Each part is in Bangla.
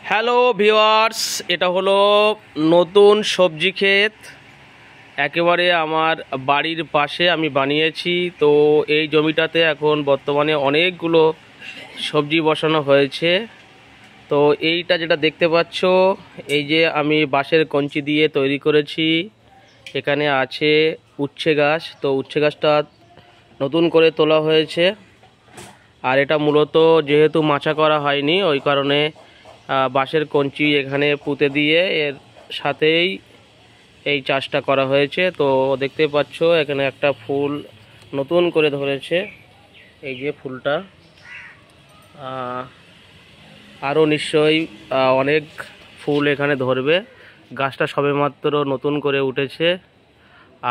হ্যালো ভিউয়ার্স, এটা হলো নতুন সবজি ক্ষেত। একেবারে আমার বাড়ির পাশে আমি বানিয়েছি। তো এই জমিটাতে এখন বর্তমানে অনেকগুলো সবজি বসানো হয়েছে। তো এইটা যেটা দেখতে পাচ্ছ, এই যে আমি বাঁশের কঞ্চি দিয়ে তৈরি করেছি। এখানে আছে উচ্ছে গাছ। তো উচ্ছে গাছটা নতুন করে তোলা হয়েছে। আর এটা মূলত যেহেতু মাচা করা হয়নি, ওই কারণে বাঁশের কঞ্চি এখানে পুঁতে দিয়ে এর সাথেই এই চাষটা করা হয়েছে। তো দেখতে পাচ্ছ এখানে একটা ফুল নতুন করে ধরেছে। এই যে ফুলটা আরও নিশ্চয়ই অনেক ফুল এখানে ধরবে। গাছটা সবেমাত্র নতুন করে উঠেছে।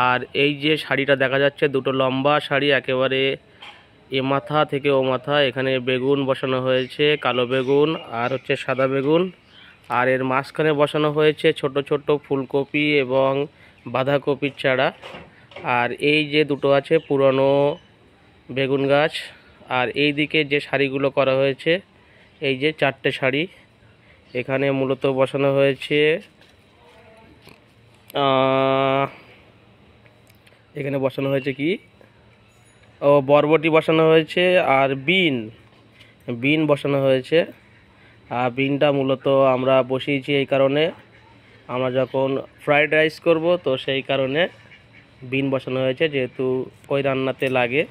আর এই যে শাড়িটা দেখা যাচ্ছে, দুটো লম্বা শাড়ি, একেবারে এ মাথা থেকে ও মাথা। এখানে বেগুন বসানো হয়েছে, কালো বেগুন আর হচ্ছে সাদা বেগুন। আর এর মাঝখানে বসানো হয়েছে ছোট ছোট ফুলকপি এবং বাঁধাকপির চারা। আর এই যে দুটো আছে পুরনো বেগুন গাছ। আর এই দিকে যে শাড়িগুলো করা হয়েছে, এই যে চারটে শাড়ি এখানে মূলত বসানো হয়েছে। এখানে বসানো হয়েছে কি, ও বরবটি বসানো হয়েছে আর বিন বসানো হয়েছে। আর বিনটা মূলত আমরা বসিয়েছি এই কারণে, আমরা যখন ফ্রাইড রাইস করব তো সেই কারণে বিন বসানো হয়েছে, যেহেতু ওই রান্নাতে লাগে।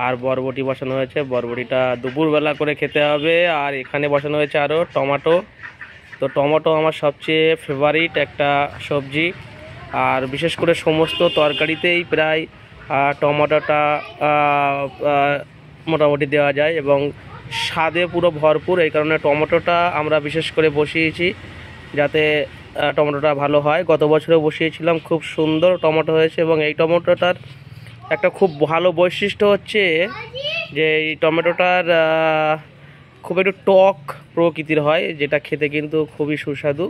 আর বরবটি বসানো হয়েছে, বরবটিটা দুপুরবেলা করে খেতে হবে। আর এখানে বসানো হয়েছে আরও টমেটো। তো টমেটো আমার সবচেয়ে ফেভারিট একটা সবজি। আর বিশেষ করে সমস্ত তরকারিতেই প্রায় টমেটোটা মোটামুটি দেওয়া যায় এবং স্বাদে পুরো ভরপুর। এই কারণে টমেটোটা আমরা বিশেষ করে বসিয়েছি যাতে টমেটোটা ভালো হয়। গত বছরেও বসিয়েছিলাম, খুব সুন্দর টমেটো হয়েছে। এবং এই টমেটোটার একটা খুব ভালো বৈশিষ্ট্য হচ্ছে যে এই টমেটোটার খুব একটু টক প্রকৃতির হয়, যেটা খেতে কিন্তু খুবই সুস্বাদু।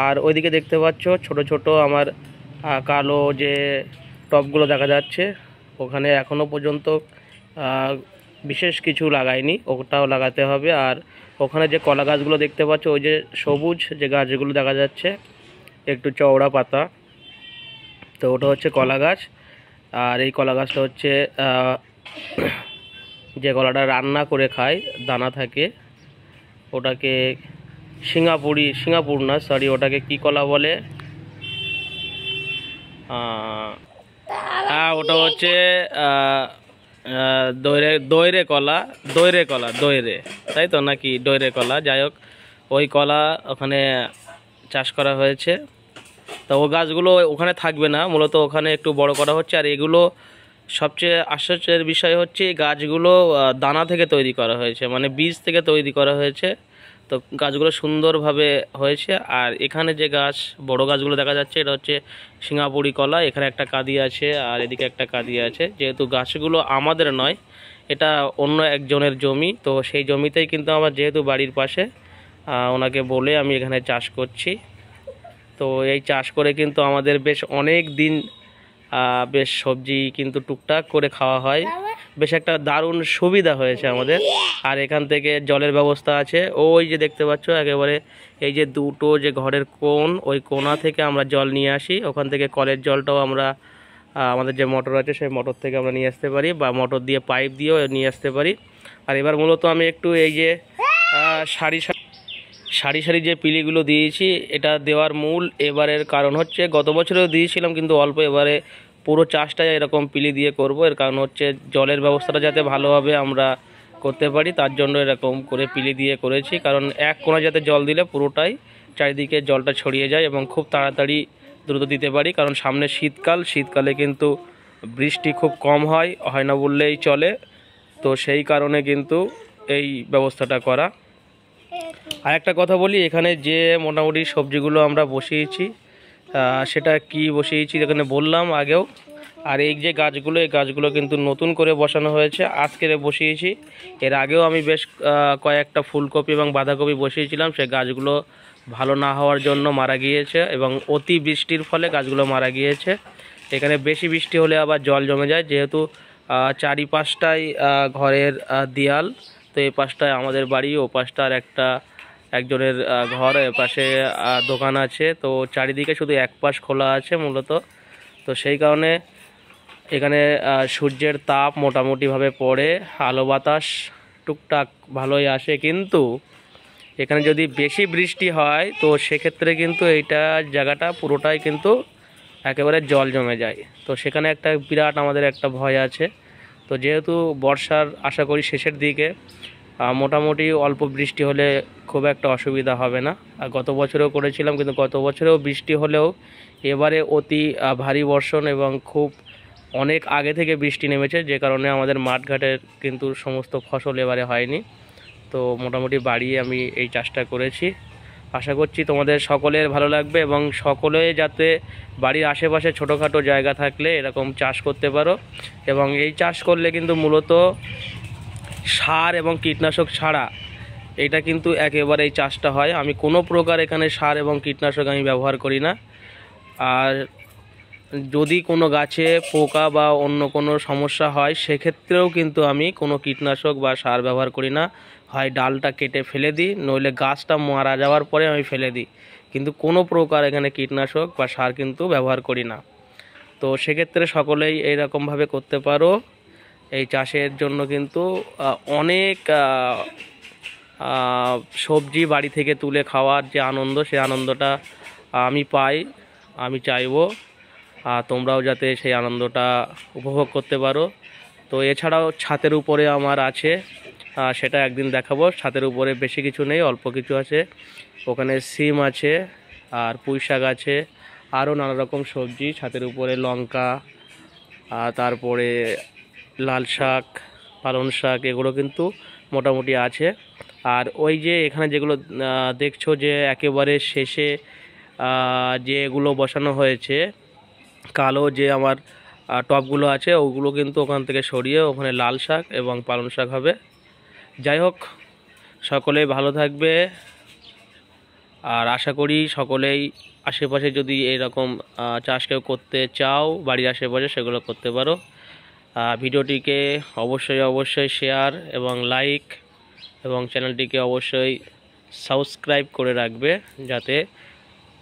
আর ওইদিকে দেখতে পাচ্ছ ছোট ছোট আমার কালো যে টবগুলো দেখা যাচ্ছে, ওখানে এখনও পর্যন্ত বিশেষ কিছু লাগাইনি, ওটাও লাগাতে হবে। আর ওখানে যে কলা গাছগুলো দেখতে পাচ্ছ, ওই যে সবুজ যে গাছগুলো দেখা যাচ্ছে একটু চওড়া পাতা, তো ওটা হচ্ছে কলা গাছ। আর এই কলা গাছটা হচ্ছে যে কলাটা রান্না করে খায়, দানা থাকে, ওটাকে সিঙ্গাপুর না, সরি, ওটাকে কি কলা বলে? হ্যাঁ, ওটা হচ্ছে দৈরে কলা, তাই তো, নাকি দৈরে কলা, যাই হোক ওই কলা ওখানে চাষ করা হয়েছে। তো ও গাছগুলো ওখানে থাকবে না, মূলত ওখানে একটু বড় করা হচ্ছে। আর এগুলো সবচেয়ে আশ্চর্যের বিষয় হচ্ছে এই গাছগুলো দানা থেকে তৈরি করা হয়েছে, মানে বীজ থেকে তৈরি করা হয়েছে। তো গাছগুলো সুন্দরভাবে হয়েছে। আর এখানে যে গাছ, বড় গাছগুলো দেখা যাচ্ছে, এটা হচ্ছে সিঙ্গাপুরি কলা। এখানে একটা কাঁদি আছে আর এদিকে একটা কাঁদি আছে। যেহেতু গাছগুলো আমাদের নয়, এটা অন্য একজনের জমি, তো সেই জমিতেই কিন্তু আমার, যেহেতু বাড়ির পাশে, ওনাকে বলে আমি এখানে চাষ করছি। তো এই চাষ করে কিন্তু আমাদের বেশ অনেক দিন বেশ সবজি কিন্তু টুকটাক করে খাওয়া হয়। বেশ একটা দারুণ সুবিধা হয়েছে আমাদের। আর এখান থেকে জলের ব্যবস্থা আছে, ওই যে দেখতে পাচ্ছ একেবারে এই যে দুটো যে ঘরের কোণ, ওই কোণা থেকে আমরা জল নিয়ে আসি। ওখান থেকে কলের জলটাও আমরা, আমাদের যে মোটর আছে সেই মোটর থেকে আমরা নিয়ে আসতে পারি, বা মোটর দিয়ে পাইপ দিয়েও নিয়ে আসতে পারি। আর এবার মূলত আমি একটু এই যে সারি সারি যে পিলিগুলো দিয়েছি, এটা দেওয়ার মূল এবারের কারণ হচ্ছে, গত বছরেও দিয়েছিলাম কিন্তু অল্প, এবারে পুরো চাষটাই এরকম পিলি দিয়ে করব। এর কারণ হচ্ছে জলের ব্যবস্থাটা যাতে ভালোভাবে আমরা করতে পারি, তার জন্য এরকম করে পিলি দিয়ে করেছি। কারণ এক কোণা যাতে জল দিলে পুরোটাই চারিদিকে জলটা ছড়িয়ে যায় এবং খুব তাড়াতাড়ি দ্রুত দিতে পারি। কারণ সামনে শীতকালে কিন্তু বৃষ্টি খুব কম হয় না বললেই চলে। তো সেই কারণে কিন্তু এই ব্যবস্থাটা করা। আর একটা কথা বলি, এখানে যে মোটামুটি সবজিগুলো আমরা বসিয়েছি, সেটা কি বসিয়েছি এখানে বললাম আগেও। আর এই যে গাছগুলো, এই গাছগুলো কিন্তু নতুন করে বসানো হয়েছে, আজকের বসিয়েছি। এর আগেও আমি বেশ কয়েকটা ফুলকপি এবং বাঁধাকপি বসিয়েছিলাম, সেই গাছগুলো ভালো না হওয়ার জন্য মারা গিয়েছে এবং অতি বৃষ্টির ফলে গাছগুলো মারা গিয়েছে। এখানে বেশি বৃষ্টি হলে আবার জল জমে যায়, যেহেতু চারিপাশটাই ঘরের দেয়াল। তো এই পাশটায় আমাদের বাড়ি, ও পাশটা আর একটা একজনের ঘর, পাশে দোকান আছে। তো চারিদিকে শুধু এক পাশ খোলা আছে মূলত। তো সেই কারণে এখানে সূর্যের তাপ মোটামুটিভাবে পড়ে, আলো বাতাস টুকটাক ভালোই আসে। কিন্তু এখানে যদি বেশি বৃষ্টি হয় তো সেক্ষেত্রে কিন্তু এইটা জায়গাটা পুরোটাই কিন্তু একেবারে জল জমে যায়। তো সেখানে একটা বিরাট আমাদের একটা ভয় আছে। তো যেহেতু বর্ষার আশা করি শেষের দিকে, মোটামুটি অল্প বৃষ্টি হলে খুব একটা অসুবিধা হবে না। আর গত বছরেও করেছিলাম, কিন্তু গত বছরেও বৃষ্টি হলেও এবারে অতি ভারী বর্ষণ এবং খুব অনেক আগে থেকে বৃষ্টি নেমেছে, যে কারণে আমাদের মাঠঘাটের কিন্তু সমস্ত ফসল এবারে হয়নি। তো মোটামুটি বাড়িয়ে আমি এই চাষটা করেছি। আশা করছি তোমাদের সকলের ভালো লাগবে এবং সকলে যাতে বাড়ির আশেপাশে ছোটোখাটো জায়গা থাকলে এরকম চাষ করতে পারো। এবং এই চাষ করলে কিন্তু মূলত সার এবং কীটনাশক ছাড়া এটা কিন্তু একেবারে এই চাষটা হয়। আমি কোনো প্রকার এখানে সার এবং কীটনাশক আমি ব্যবহার করি না। আর যদি কোনো গাছে পোকা বা অন্য কোনো সমস্যা হয় সেক্ষেত্রেও কিন্তু আমি কোনো কীটনাশক বা সার ব্যবহার করি না। হয় ডালটা কেটে ফেলে দিই, নইলে গাছটা মারা যাওয়ার পরে আমি ফেলে দিই, কিন্তু কোনো প্রকার এখানে কীটনাশক বা সার কিন্তু ব্যবহার করি না। তো সেক্ষেত্রে সকলেই এইরকমভাবে করতে পারো। এই চাষের জন্য কিন্তু অনেক সবজি বাড়ি থেকে তুলে খাওয়ার যে আনন্দ, সেই আনন্দটা আমি পাই। আমি চাইবো তোমরাও যাতে সেই আনন্দটা উপভোগ করতে পারো। তো এছাড়াও ছাদের উপরে আমার আছে, সেটা একদিন দেখাবো। ছাদের উপরে বেশি কিছু নেই, অল্প কিছু আছে। ওখানে সিম আছে, আর পুঁই শাক আছে, আরও নানা রকম সবজি ছাদের উপরে, লঙ্কা, তারপরে লাল শাক, পালং শাক, এগুলো কিন্তু মোটামুটি আছে। আর ওই যে এখানে যেগুলো দেখছো যে একেবারে শেষে যেগুলো বসানো হয়েছে, কালো যে আমার টবগুলো আছে, ওগুলো কিন্তু ওখান থেকে সরিয়ে ওখানে লাল শাক এবং পালং শাক হবে। যাই হোক, সকলেই ভালো থাকবে। আর আশা করি সকলেই আশেপাশে যদি এরকম চাষ কেউ করতে চাও বাড়ির আশেপাশে, সেগুলো করতে পারো। ভিডিওটিকে অবশ্যই শেয়ার এবং লাইক, এবং চ্যানেলটিকে অবশ্যই সাবস্ক্রাইব করে রাখবে, যাতে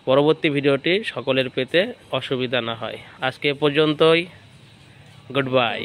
পরবর্তী ভিডিওটি সকলের পেতে অসুবিধা না হয়। আজকে এ পর্যন্তই, গুড বাই।